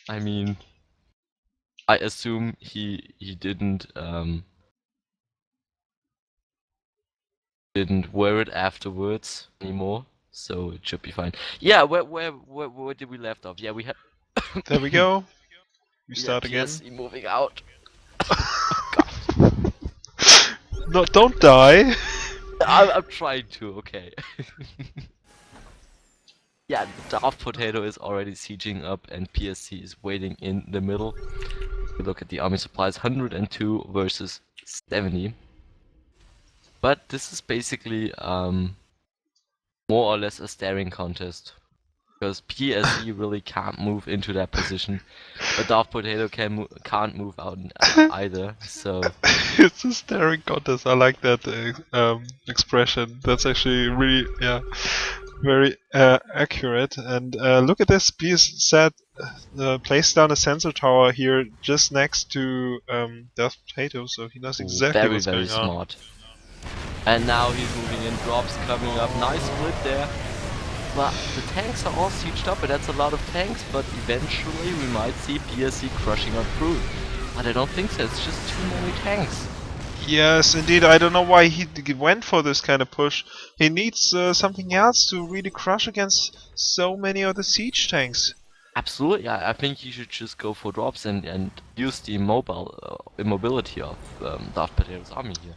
I mean, I assume he didn't wear it afterwards anymore, so it should be fine. Yeah, where did we left off? Yeah, we had There we go. We we had start again. PSC moving out. Oh God, No, don't die. I'm trying to. Okay. Yeah, DeathPotato is already sieging up, and PSC is waiting in the middle. We look at the army supplies, 102 versus 70. But this is basically more or less a staring contest. Because PsZ really can't move into that position, but DeathPotato can't move out either. So It's a staring contest. I like that expression. That's actually really, yeah, very accurate. And look at this. PsZ placed down a sensor tower here just next to Death Potato, so he knows exactly very what's very going on. smart. And now he's moving in, drops coming up, nice split there. But the tanks are all sieged up, and that's a lot of tanks, but eventually we might see PsZ crushing up through. But I don't think so, it's just too many tanks. Yes, indeed. I don't know why he went for this kind of push. He needs something else to really crush against so many of the siege tanks. Absolutely, I think you should just go for drops and use the immobility of DeathPotato's army here.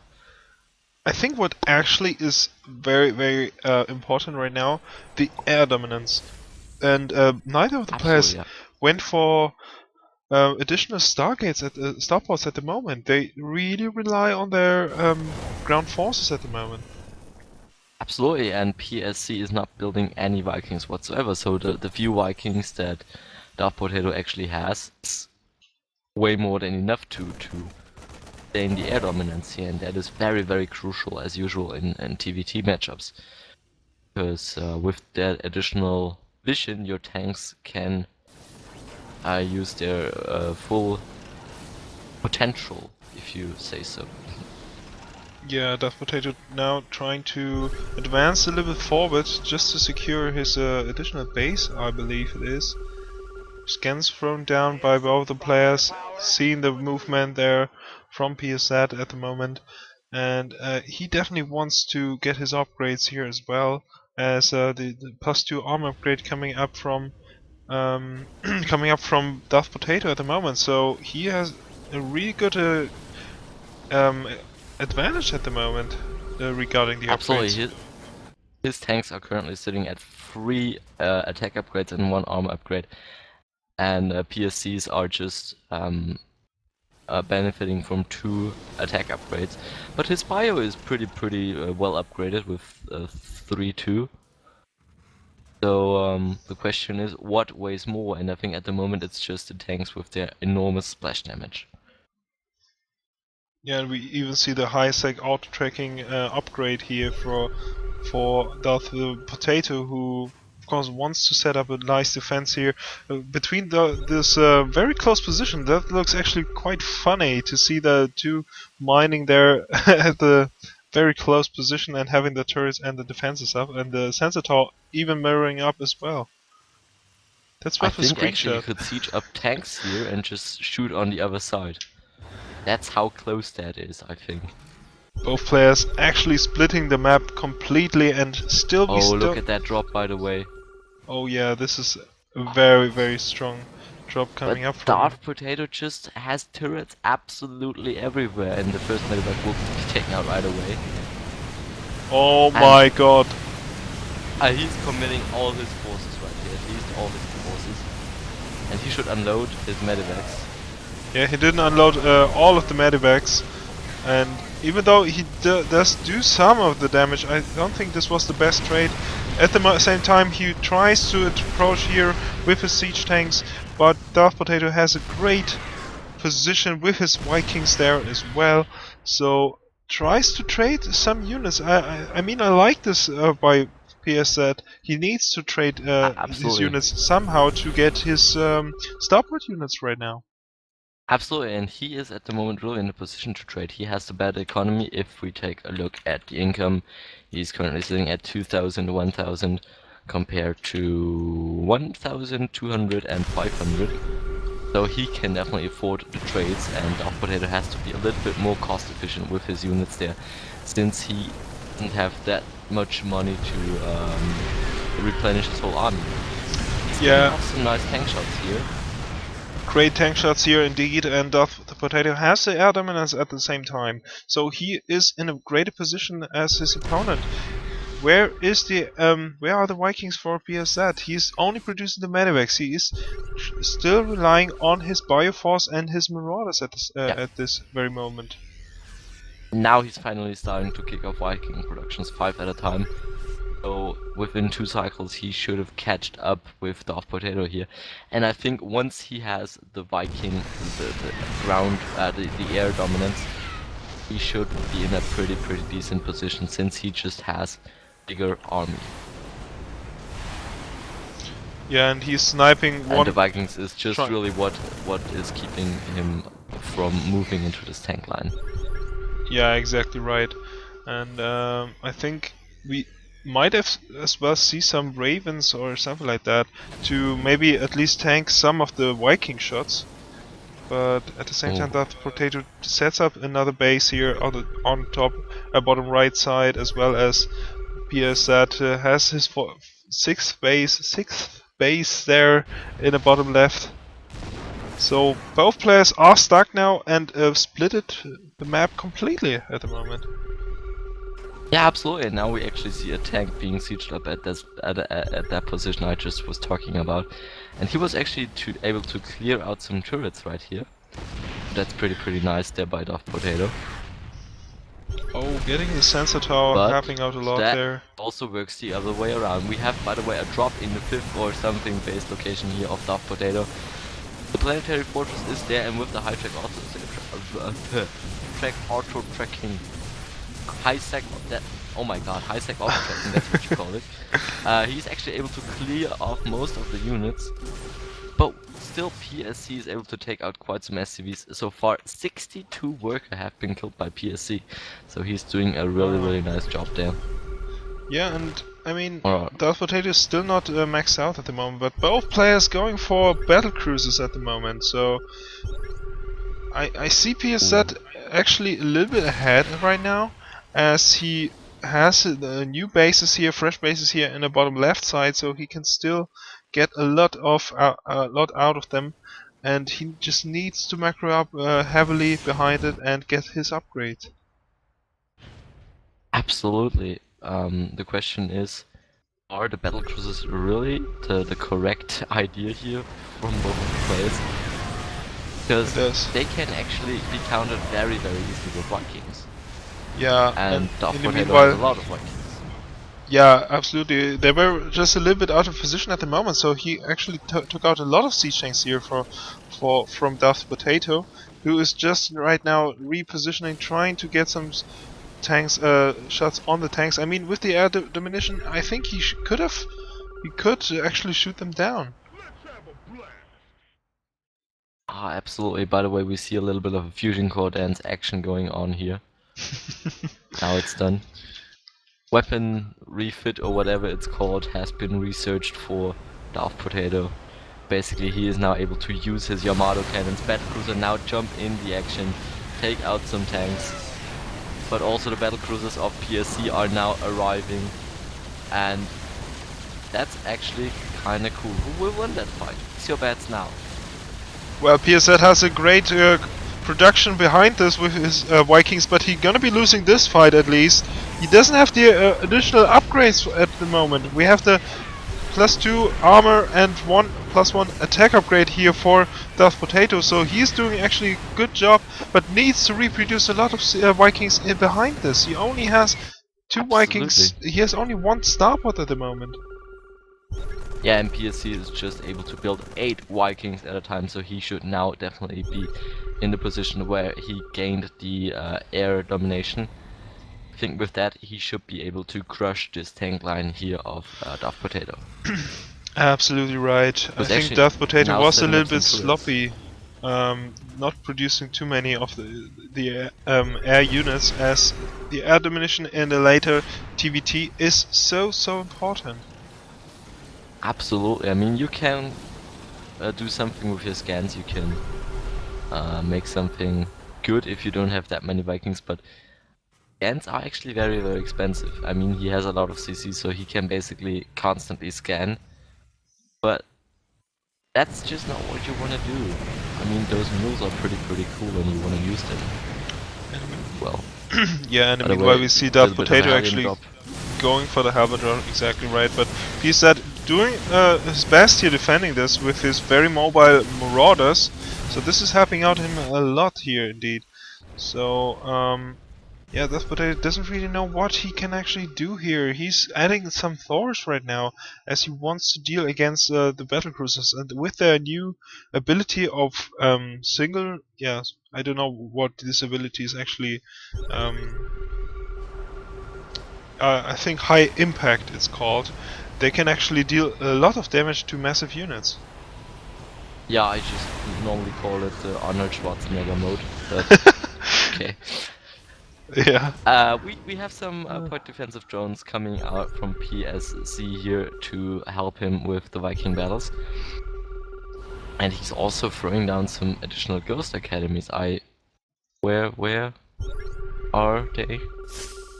I think what actually is very important right now, the air dominance, and neither of the players Absolutely, yeah. went for additional stargates at starports at the moment. They really rely on their ground forces at the moment. Absolutely, and PsZ is not building any Vikings whatsoever, so the few Vikings that DeathPotato actually has is way more than enough to gain the air dominance here, and that is very crucial as usual in TVT matchups. Because with that additional vision, your tanks can use their full potential, if you say so. Yeah, Death Potato now trying to advance a little bit forward just to secure his additional base, I believe it is. Scans thrown down by both the players, seeing the movement there from PsZ at the moment, and he definitely wants to get his upgrades here as well, as the +2 armor upgrade coming up from coming up from Death Potato at the moment. So he has a really good um, advantage at the moment regarding the upgrades. Absolutely, his tanks are currently sitting at 3 attack upgrades and 1 armor upgrade, and PSCs are just benefiting from 2 attack upgrades. But his bio is pretty well upgraded with 3-2. So the question is, what weighs more? And I think at the moment it's just the tanks with their enormous splash damage. Yeah, and we even see the high sec auto tracking upgrade here for Darth Potato, who of course wants to set up a nice defense here between this very close position. That looks actually quite funny to see the two mining there at the very close position and having the turrets and the defenses up, and the sensor tower even mirroring up as well. That's I worth a think actually you screenshot. could siege up tanks here and just shoot on the other side. That's how close that is, I think. Both players actually splitting the map completely and still be Oh, look at that drop, by the way. Oh yeah, this is a very strong drop But coming up from. DeathPotato just has turrets absolutely everywhere, and the first medevac will be taken out right away. Oh And my god. he's committing all his forces right here, at least all his forces. And he should unload his medevacs. Yeah, he didn't unload all of the medivacs, and even though he does do some of the damage, I don't think this was the best trade. At the same time, he tries to approach here with his siege tanks, but Darth Potato has a great position with his Vikings there as well, so tries to trade some units. I mean, I like this by PsZ. He needs to trade his Absolutely. units somehow to get his starport units right now. Absolutely, and he is at the moment really in a position to trade. He has the better economy. If we take a look at the income, he's currently sitting at 2,000, 1,000 compared to 1,200 and 500. So he can definitely afford the trades, and DeathPotato has to be a little bit more cost efficient with his units there, since he doesn't have that much money to replenish his whole army. He's getting off some nice tank shots here. Great tank shots here indeed, and DeathPotato has the air dominance at the same time, so he is in a greater position as his opponent. Where are the Vikings for PsZ? He's only producing the medivacs. He is still relying on his Bioforce and his Marauders at this very moment. Now he's finally starting to kick off Viking productions 5 at a time. So within 2 cycles he should have catched up with DeathPotato here. And I think once he has the Viking, the ground, the air dominance, he should be in a pretty decent position, since he just has bigger army. Yeah, and he's sniping one. And the Vikings is just really what is keeping him from moving into this tank line. Yeah, exactly right. And I think we might have as well see some Ravens or something like that to maybe at least tank some of the Viking shots. But at the same time, DeathPotato sets up another base here on top, bottom right side, as well as PsZ has his sixth base there in the bottom left. So both players are stuck now and splitted the map completely at the moment. Yeah, absolutely. And now we actually see a tank being sieged up at that position I just was talking about, and he was actually able to clear out some turrets right here. That's pretty nice there by DeathPotato. Oh, getting the sensor tower, helping out a lot there. Also works the other way around. We have, by the way, a drop in the 5th or something base location here of DeathPotato. The planetary fortress is there, and with the high track auto tracking, high sec that. Oh my god, high sec auto tracking. That's what you call it. He's actually able to clear off most of the units, but still PsZ is able to take out quite some SCVs. So far, 62 workers have been killed by PsZ, so he's doing a really nice job there. Yeah, and I mean, DeathPotato is still not maxed out at the moment, but both players going for battle cruisers at the moment, so I see PsZ actually a little bit ahead right now, as he has new bases here, fresh bases here in the bottom left side, so he can still get a lot out of them, and he just needs to macro up heavily behind it and get his upgrade. Absolutely. The question is, are the battle cruisers really the correct idea here from both players? Because they can actually be countered very easily with Vikings. Yeah, and DeathPotato has a lot of Vikings. Yeah, absolutely. They were just a little bit out of position at the moment, so he actually took out a lot of siege tanks here from DeathPotato, who is just right now repositioning, trying to get some tanks shots on the tanks. I mean, with the air domination, I think he could actually shoot them down. Absolutely. By the way, we see a little bit of a fusion core dance action going on here. Now it's done. Weapon refit or whatever it's called has been researched for DeathPotato. Basically, he is now able to use his Yamato cannons. Battlecruiser now jump in the action, take out some tanks. But also the battlecruisers of PsZ are now arriving, and that's actually kinda cool. Who will win that fight? What's your bets now? Well, PsZ has a great production behind this with his Vikings, but he's gonna be losing this fight at least. He doesn't have the additional upgrades at the moment. We have the +2 armor and 1+1 attack upgrade here for DeathPotato, so he's doing actually a good job, but needs to reproduce a lot of Vikings behind this. He only has 2 Vikings. He has only 1 starport at the moment. Yeah, and PsZ is just able to build 8 Vikings at a time, so he should now definitely be in the position where he gained the air domination. I think with that he should be able to crush this tank line here of DeathPotato. Absolutely right. I think DeathPotato was a little bit sloppy, not producing too many of the air units, as the air domination in the later TVT is so important. Absolutely. I mean, you can do something with your scans, you can make something good if you don't have that many Vikings, but scans are actually very, very expensive. I mean, he has a lot of CC, so he can basically constantly scan, but that's just not what you want to do. I mean, those mules are pretty cool when you want to use them. Well, Yeah, and by the meanwhile way, we see a little bit of a DeathPotato Hellion actually drop. going for the halberd drop, exactly right, but PsZ doing his best here defending this with his very mobile marauders, so this is helping out him a lot here indeed. So, yeah, DeathPotato doesn't really know what he can actually do here. He's adding some Thors right now, as he wants to deal against the battlecruisers, and with their new ability of single, yeah, I don't know what this ability is actually. I think high impact it's called. They can actually deal a lot of damage to massive units. Yeah, I just normally call it the Arnold Schwarzenegger mode, but okay. Yeah. We have some point defensive drones coming out from PsZ here to help him with the Viking battles. And he's also throwing down some additional ghost academies. Where are they?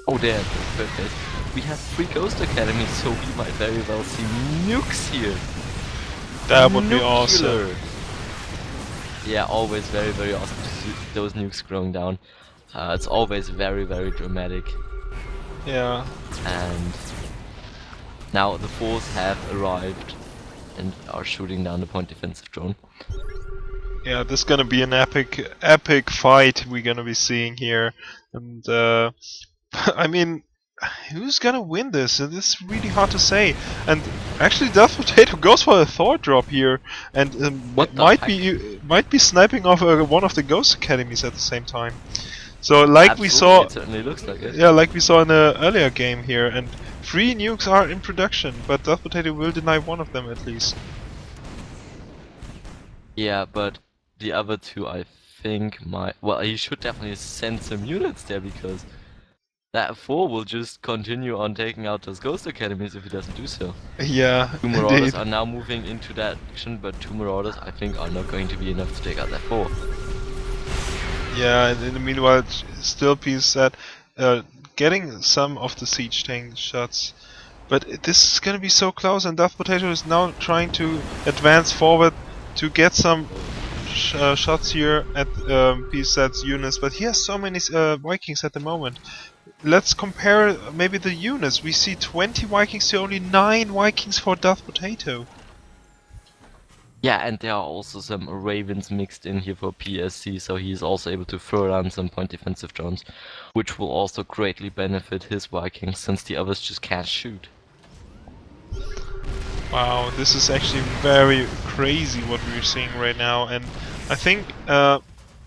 Oh, there, perfect. We have 3 ghost academies, so we might very well see nukes here. That would be Nuclear. awesome. Yeah, always very, very awesome to see those nukes growing down. It's always very, very dramatic. Yeah. And now the force have arrived and are shooting down the point defensive drone. Yeah, this is gonna be an epic fight we're gonna be seeing here. And I mean, who's gonna win this? This is really hard to say. And actually, DeathPotato goes for a Thor drop here, and What the might be sniping off one of the Ghost Academies at the same time. So, like Absolutely, we saw, it certainly looks like it. yeah, like we saw in the earlier game here, and 3 nukes are in production, but DeathPotato will deny one of them at least. Yeah, but the other 2 I think might... Well, he should definitely send some units there, because that 4 will just continue on taking out those ghost academies if he doesn't do so. Yeah, 2 marauders indeed. are now moving into that direction, but 2 marauders I think are not going to be enough to take out that 4. Yeah, and in the meanwhile, still PsZ getting some of the siege tank shots. But this is gonna be so close, and DeathPotato is now trying to advance forward to get some shots here at PsZ's units. But he has so many Vikings at the moment. Let's compare maybe the units. We see 20 Vikings to only 9 Vikings for DeathPotato. Yeah, and there are also some ravens mixed in here for PsZ, so he's also able to throw down some point defensive drones, which will also greatly benefit his Vikings, since the others just can't shoot. Wow, this is actually very crazy what we're seeing right now, and I think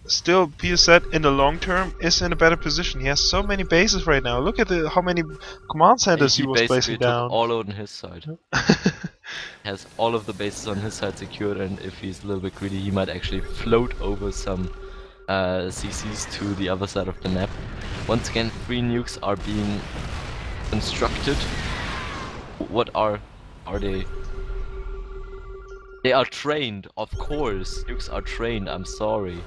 still PsZ in the long term is in a better position. He has so many bases right now. Look at how many command centers he was basically placing took down. all on his side. Has all of the bases on his side secured, and if he's a little bit greedy, he might actually float over some CCs to the other side of the map. Once again, 3 nukes are being constructed. What are they? They are trained, of course. Nukes are trained, I'm sorry.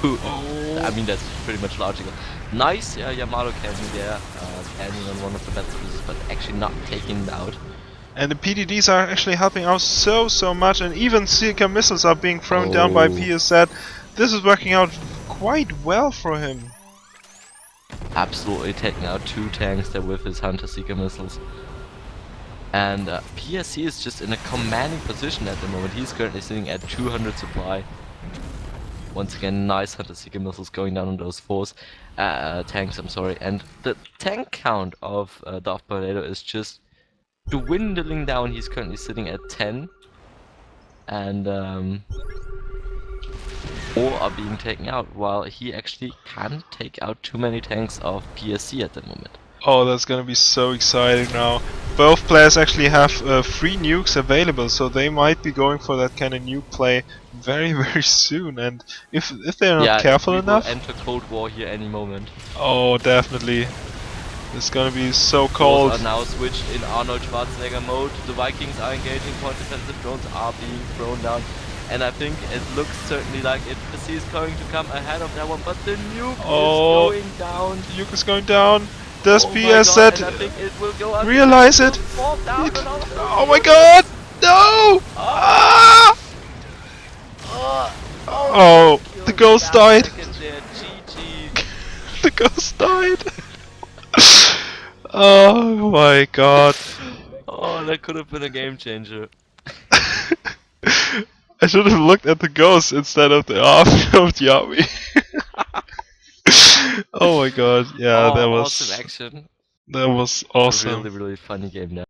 I mean, that's pretty much logical. Nice, yeah, Yamato cannon there, standing on one of the battle cruisers, but actually not taking it out. And the PDDs are actually helping out so much, and even Seeker missiles are being thrown down by PsZ. This is working out quite well for him. Absolutely taking out 2 tanks there with his Hunter Seeker missiles. And PsZ is just in a commanding position at the moment. He's currently sitting at 200 supply. Once again, nice Hunter Seeker missiles going down on those tanks, I'm sorry. And the tank count of DeathPotato is just dwindling down. He's currently sitting at 10. And 4 are being taken out, while he actually can't take out too many tanks of PsZ at the moment. Oh, that's gonna be so exciting now. Both players actually have 3 nukes available, so they might be going for that kind of nuke play very soon. And if they're not careful enough, will enter Cold War here any moment. oh, definitely. It's gonna be so Drones cold. are now switched in Arnold Schwarzenegger mode. The Vikings are engaging point defensive drones are being thrown down. And I think it looks certainly like PsZ is going to come ahead of that one, but the nuke is going down. Nuke is going down. Does Oh my God, PsZ and I think it will go up. realize it? Fall down on all of those Oh my nukes. god! No! Ah! Oh, the ghost died. GG. The ghost died. Oh my god. Oh, that could have been a game changer. I should have looked at the ghost instead of the army of the army. Oh my god, yeah, Oh, awesome action. that was A awesome. really, really funny game now.